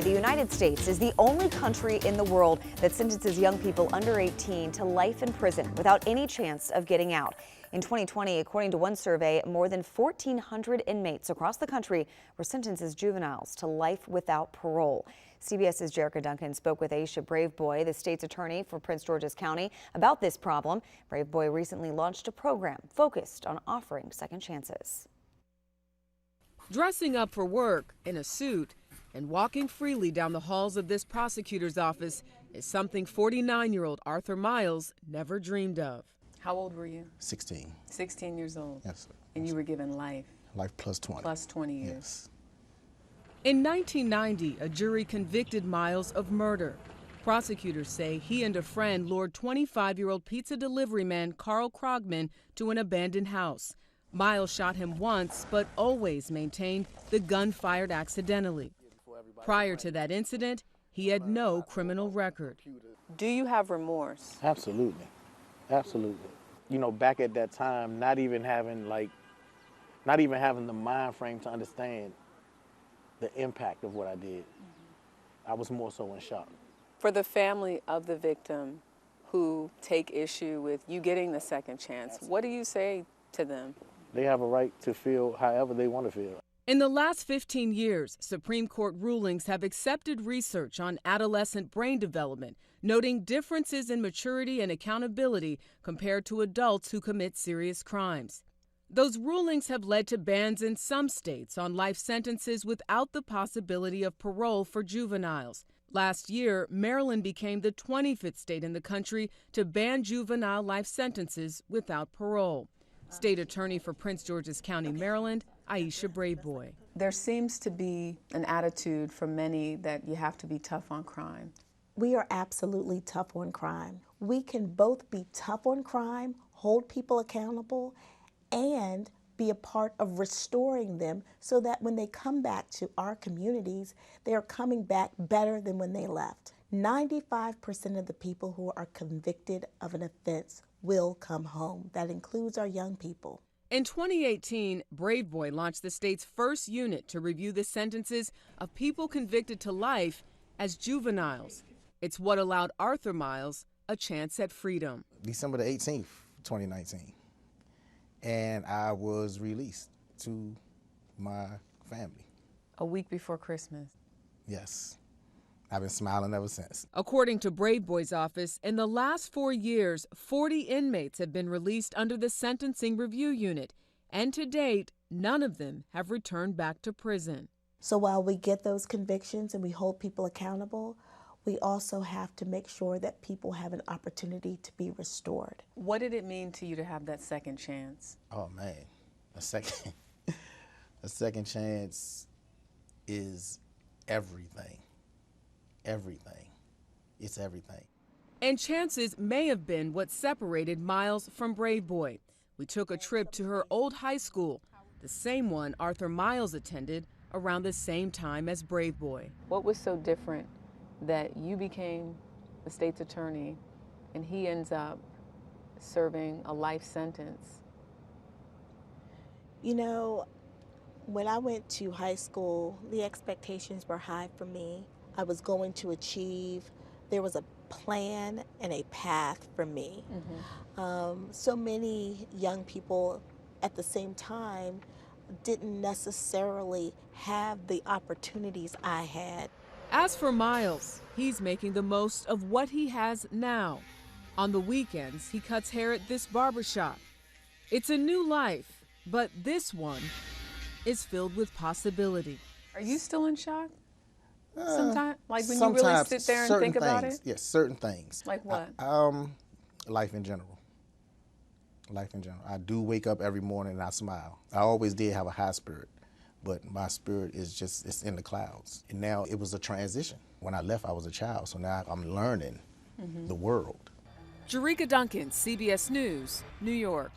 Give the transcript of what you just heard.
The United States is the only country in the world that sentences young people under 18 to life in prison without any chance of getting out. In 2020, according to one survey, more than 1,400 inmates across the country were sentenced as juveniles to life without parole. CBS's Jericka Duncan spoke with Aisha Braveboy, the state's attorney for Prince George's County, about this problem. Braveboy recently launched a program focused on offering second chances. Dressing up for work in a suit and walking freely down the halls of this prosecutor's office is something 49-year-old Arthur Miles never dreamed of. How old were you? 16. 16 years old? Yes, sir. And you were given life? Life plus 20. Plus 20 years. Yes. In 1990, a jury convicted Miles of murder. Prosecutors say he and a friend lured 25-year-old pizza delivery man Carl Krogman to an abandoned house. Miles shot him once, but always maintained the gun fired accidentally. Prior to that incident, he had no criminal record. Do you have remorse? Absolutely. Absolutely. You know, back at that time, not even having the mind frame to understand the impact of what I did. I was more so in shock. For the family of the victim who take issue with you getting the second chance, what do you say to them? They have a right to feel however they want to feel. In the last 15 years, Supreme Court rulings have accepted research on adolescent brain development, noting differences in maturity and accountability compared to adults who commit serious crimes. Those rulings have led to bans in some states on life sentences without the possibility of parole for juveniles. Last year, Maryland became the 25th state in the country to ban juvenile life sentences without parole. State Attorney for Prince George's County, Maryland, Aisha Braveboy. There seems to be an attitude from many that you have to be tough on crime. We are absolutely tough on crime. We can both be tough on crime, hold people accountable, and be a part of restoring them so that when they come back to our communities, they are coming back better than when they left. 95% of the people who are convicted of an offense will come home. That includes our young people. In 2018, Braveboy launched the state's first unit to review the sentences of people convicted to life as juveniles. It's what allowed Arthur Miles a chance at freedom. December the 18th, 2019. And I was released to my family. A week before Christmas. Yes. I've been smiling ever since. According to Braveboy's office, in the last 4 years, 40 inmates have been released under the Sentencing Review Unit, and to date, none of them have returned back to prison. So while we get those convictions and we hold people accountable, we also have to make sure that people have an opportunity to be restored. What did it mean to you to have that second chance? Oh man, a second chance is everything. Everything. It's everything. And chances may have been what separated Miles from Braveboy. We took a trip to her old high school, the same one Arthur Miles attended around the same time as Braveboy. What was so different that you became the state's attorney and he ends up serving a life sentence? You know, when I went to high school, the expectations were high for me. I was going to achieve. There was a plan and a path for me. So many young people at the same time didn't necessarily have the opportunities I had. As for Miles, he's making the most of what he has now. On the weekends, he cuts hair at this barbershop. It's a new life, but this one is filled with possibility. Are you still in shock? Sometimes, like when you really sit there and think about it? Yes, certain things. Like what? Life in general. Life in general. I do wake up every morning and I smile. I always did have a high spirit, but my spirit is just, it's in the clouds. And now it was a transition. When I left, I was a child, so now I'm learning the world. Jericka Duncan, CBS News, New York.